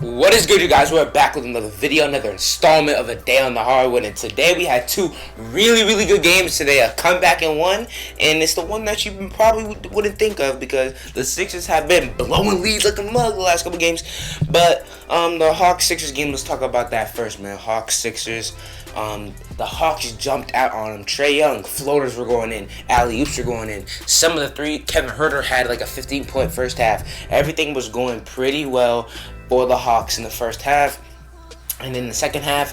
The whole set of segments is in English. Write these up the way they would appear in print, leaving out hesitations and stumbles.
What is good, you guys? We're back with another video, another installment of A Day on the Hardwood, and today we had two really good games today. A comeback in one, and it's the one that you probably wouldn't think of because the Sixers have been blowing leads like a mug the last couple games. But the Hawks-Sixers game, let's talk about that first, man. Hawks-Sixers. The Hawks jumped out on him. Trae Young, floaters were going in. Alley-oops were going in. Some of the three, Kevin Huerter had like a 15-point first half. Everything was going pretty well for the Hawks in the first half. And in the second half,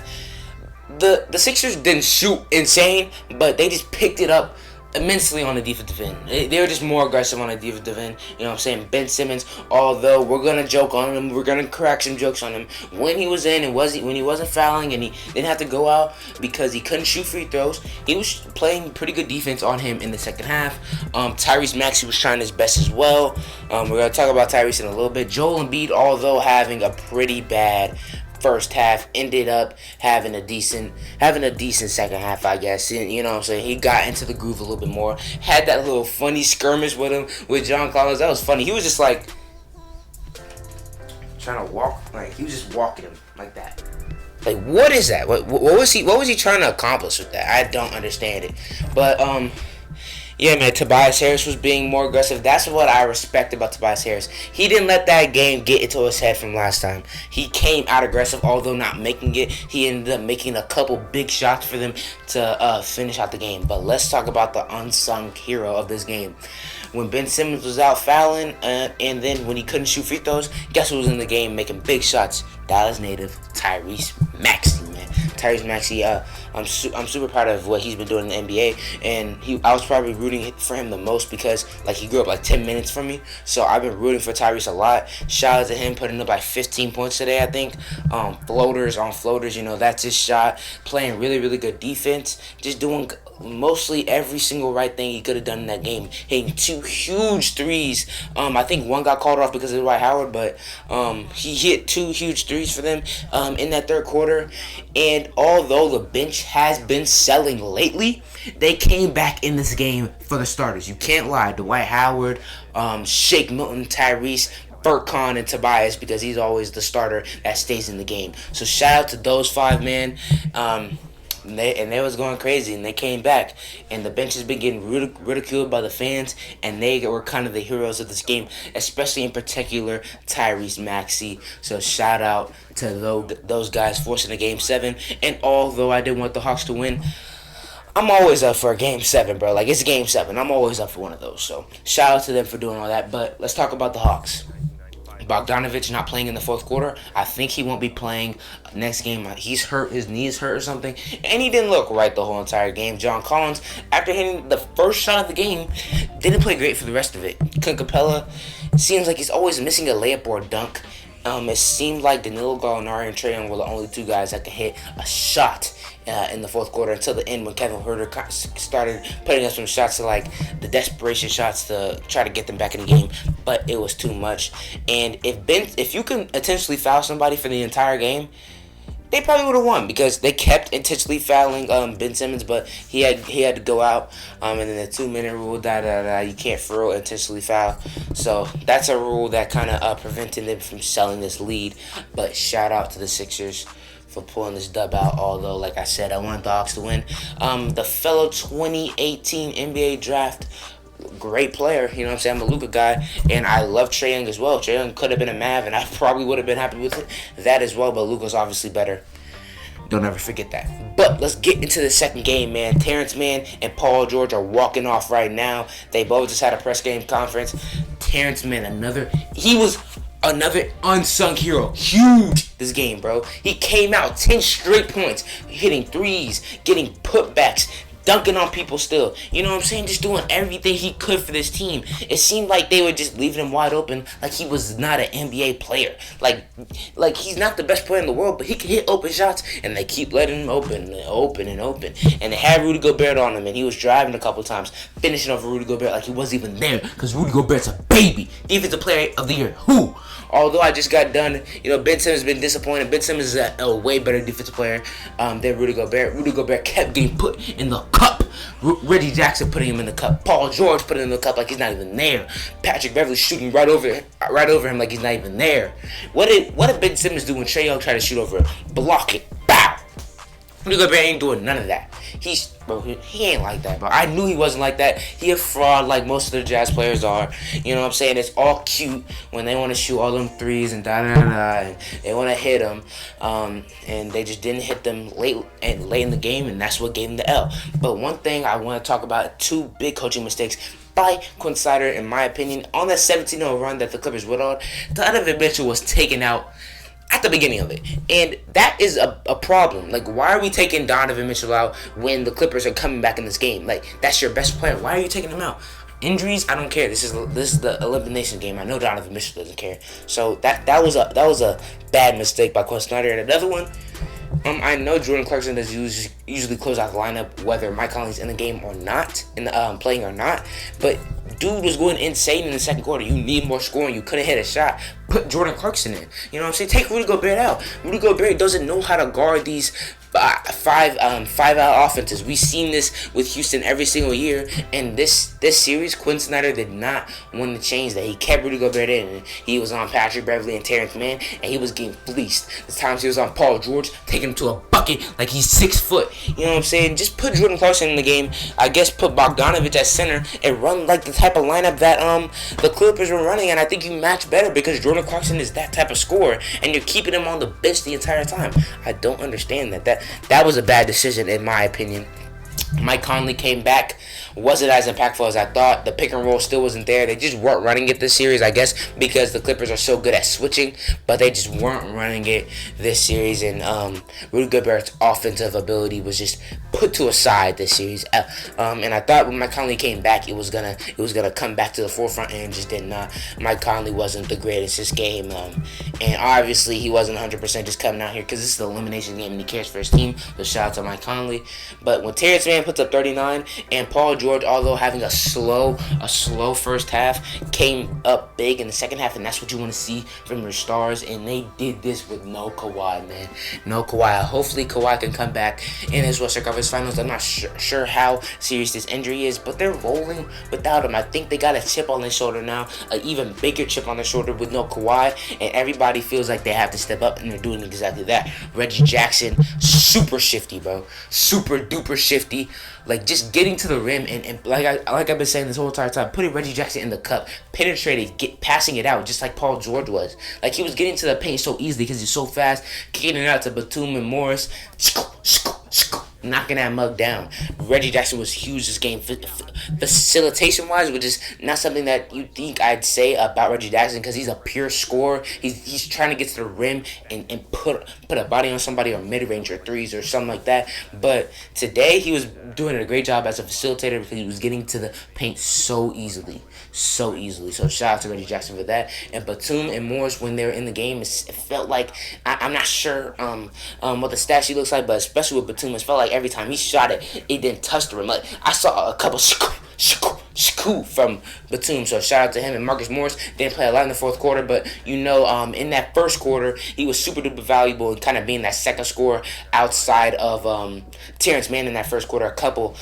the Sixers didn't shoot insane, but they just picked it up immensely on the defensive end. They were just more aggressive on the defensive end. You know what I'm saying? Ben Simmons, although we're going to joke on him, we're going to crack some jokes on him. When he was in and when he wasn't fouling and he didn't have to go out because he couldn't shoot free throws, he was playing pretty good defense on him in the second half. Tyrese Maxey was trying his best as well. We're going to talk about Tyrese in a little bit. Joel Embiid, although having a pretty bad first half, ended up having a decent second half, I guess. You know what I'm saying? He got into the groove a little bit more. Had that little funny skirmish with him, with John Collins. That was funny. He was just like trying to walk, like he was just walking him like that. Like, what is that? What was he trying to accomplish with that? I don't understand it. But yeah, man, Tobias Harris was being more aggressive. That's what I respect about Tobias Harris. He didn't let that game get into his head from last time. He came out aggressive, although not making it. He ended up making a couple big shots for them to finish out the game. But let's talk about the unsung hero of this game. When Ben Simmons was out fouling, and then when he couldn't shoot free throws, guess who was in the game making big shots? Dallas native Tyrese Maxey, man. Tyrese Maxey, I'm super proud of what he's been doing in the NBA, and I was probably rooting for him the most because like he grew up like 10 minutes from me, so I've been rooting for Tyrese a lot. Shout out to him putting up like 15 points today, I think. Floaters on floaters, you know, that's his shot. Playing really good defense, just doing mostly every single right thing he could have done in that game. Hitting two huge threes. I think one got called off because of Dwight Howard, but he hit two huge threes for them in that third quarter. And although the bench has been selling lately, they came back in this game for the starters. You can't lie. Dwight Howard, Shake Milton, Tyrese, Furkan, and Tobias, because he's always the starter that stays in the game. So shout out to those five, man. They was going crazy, and they came back, and the bench has been getting ridiculed by the fans, and they were kind of the heroes of this game, especially in particular Tyrese Maxey. So shout out to those guys forcing a Game 7. And although I didn't want the Hawks to win, I'm always up for a Game 7, bro. Like, it's Game 7. I'm always up for one of those. So shout out to them for doing all that. But let's talk about the Hawks. Bogdanovich not playing in the fourth quarter. I think he won't be playing next game. He's hurt. His knee is hurt or something. And he didn't look right the whole entire game. John Collins, after hitting the first shot of the game, didn't play great for the rest of it. Clint Capella, seems like he's always missing a layup or a dunk. It seemed like Danilo Gallinari and Trae Young were the only two guys that could hit a shot in the fourth quarter until the end when Kevin Huerter started putting up some shots to like the desperation shots to try to get them back in the game, but it was too much. And if you can intentionally foul somebody for the entire game, they probably would have won because they kept intentionally fouling Ben Simmons, but he had to go out. And then the 2-minute rule, you can't intentionally foul. So that's a rule that kind of prevented them from selling this lead. But shout out to the Sixers for pulling this dub out, although, like I said, I wanted the Hawks to win. The fellow 2018 NBA draft, great player, you know what I'm saying? I'm a Luka guy, and I love Trae Young as well. Trae Young could have been a Mav, and I probably would have been happy with that as well, but Luka's obviously better. Don't ever forget that. But let's get into the second game, man. Terrence Mann and Paul George are walking off right now. They both just had a press game conference. Terrence Mann, another unsung hero. Huge this game, bro. He came out 10 straight points, hitting threes, getting putbacks, dunking on people still. You know what I'm saying? Just doing everything he could for this team. It seemed like they were just leaving him wide open, like he was not an NBA player. Like he's not the best player in the world, but he can hit open shots, and they keep letting him open. And they had Rudy Gobert on him, and he was driving a couple times, finishing over Rudy Gobert like he wasn't even there, because Rudy Gobert's a baby. Defensive player of the year. Who? Although I just got done, Ben Simmons has been disappointed. Ben Simmons is a way better defensive player than Rudy Gobert. Rudy Gobert kept getting put in the cup Reggie Jackson putting him in the cup. Paul George putting him in the cup like he's not even there. Patrick Beverley shooting right over him like he's not even there. What did Ben Simmons do when Trae Young tried to shoot over him? Block it. Bow. Rudy Gobert ain't doing none of that. He ain't like that, bro. I knew he wasn't like that. He a fraud like most of the Jazz players are. You know what I'm saying? It's all cute when they want to shoot all them threes and and they want to hit them, and they just didn't hit them late in the game, and that's what gave them the L. But one thing I want to talk about, two big coaching mistakes by Quinn Snyder, in my opinion, on that 17-0 run that the Clippers went on. Donovan Mitchell was taken out at the beginning of it. And that is a problem. Like, why are we taking Donovan Mitchell out when the Clippers are coming back in this game? Like, that's your best player. Why are you taking him out? Injuries, I don't care. This is the elimination game. I know Donovan Mitchell doesn't care. So that was a bad mistake by Quinn Snyder. And another one, I know Jordan Clarkson does usually close out the lineup whether Mike Conley's in the game or not, playing or not. But dude was going insane in the second quarter. You need more scoring. You couldn't hit a shot. Put Jordan Clarkson in. You know what I'm saying? Take Rudy Gobert out. Rudy Gobert doesn't know how to guard these five out offenses. We've seen this with Houston every single year, and this series, Quinn Snyder did not want to change that. He kept Rudy Gobert in, and he was on Patrick Beverley and Terrence Mann, and he was getting fleeced. The times he was on Paul George, taking him to a bucket like he's 6 foot. You know what I'm saying? Just put Jordan Clarkson in the game. I guess put Bogdanovich at center and run like the type of lineup that the Clippers were running, and I think you match better because Jordan Clarkson is that type of scorer, and you're keeping him on the bench the entire time. I don't understand that. That was a bad decision in my opinion. Mike Conley came back, wasn't as impactful as I thought. The pick and roll still wasn't there. They just weren't running it this series, I guess, because the Clippers are so good at switching, but they just weren't running it this series. And Rudy Gobert's offensive ability was just put to a side this series. And I thought when Mike Conley came back, it was gonna come back to the forefront, and just did not. Mike Conley wasn't the greatest this game, and obviously he wasn't 100% just coming out here because this is the elimination game and he cares for his team. So shout out to Mike Conley. But when Terrence Mann puts up 39, and Paul George, although having a slow first half, came up big in the second half, and that's what you want to see from your stars. And they did this with no Kawhi, man. No Kawhi. Hopefully Kawhi can come back in his Western Conference Finals. I'm not sure how serious this injury is, but they're rolling without him. I think they got a chip on their shoulder now, an even bigger chip on their shoulder with no Kawhi, and everybody feels like they have to step up, and they're doing exactly that. Reggie Jackson, super shifty, bro. Super duper shifty. Like, just getting to the rim and like I've been saying this whole entire time, putting Reggie Jackson in the cup, penetrating, passing it out just like Paul George was. Like, he was getting to the paint so easily because he's so fast, kicking it out to Batum and Morris, knocking that mug down. Reggie Jackson was huge this game. Facilitation wise, which is not something that you think I'd say about Reggie Jackson because he's a pure scorer. He's trying to get to the rim and put a body on somebody, or mid-range or threes or something like that. But today he was doing a great job as a facilitator because he was getting to the paint so easily. So shout out to Reggie Jackson for that. And Batum and Morris, when they were in the game, it felt like, I'm not sure what the stat sheet looks like, but especially with Batum, it felt like every time he shot it, it didn't touch the rim. Like, I saw a couple from Batum, so shout out to him. And Marcus Morris didn't play a lot in the fourth quarter, but in that first quarter, he was super duper valuable and kind of being that second scorer outside of Terrence Mann in that first quarter. A couple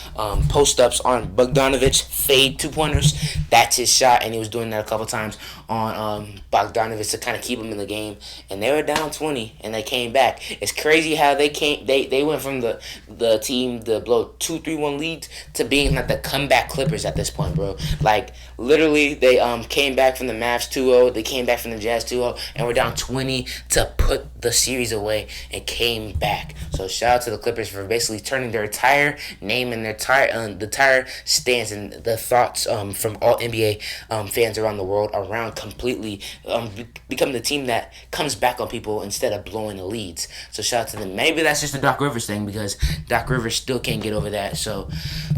post-ups on Bogdanovich, fade 2-pointers. That's his shot, and he was doing that a couple times on Bogdanovich to kind of keep him in the game. And they were down 20, and they came back. It's crazy how they went from the team to blow 2-3-1 leads to being like the comeback Clippers at this point, bro. Like, literally, they came back from the Mavs 2-0, they came back from the Jazz 2-0, and we're down 20 to put the series away and came back. So shout out to the Clippers for basically turning their entire name and their entire stance and the thoughts from all NBA fans around the world around completely, become the team that comes back on people instead of blowing the leads. So shout out to them. Maybe that's just a Doc Rivers thing because Doc Rivers still can't get over that. So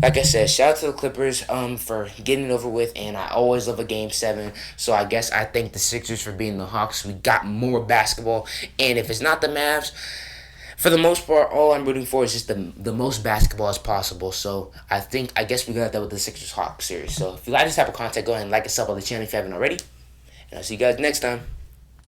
like I said, shout out to the Clippers for getting it over with, and I always love a Game 7. So I guess I thank the Sixers for being the Hawks. We got more basketball, and if it's not the Mavs, for the most part, all I'm rooting for is just the most basketball as possible. So I guess we got that with the Sixers Hawks series. So if you like this type of content, go ahead and like and sub on the channel if you haven't already. And I'll see you guys next time.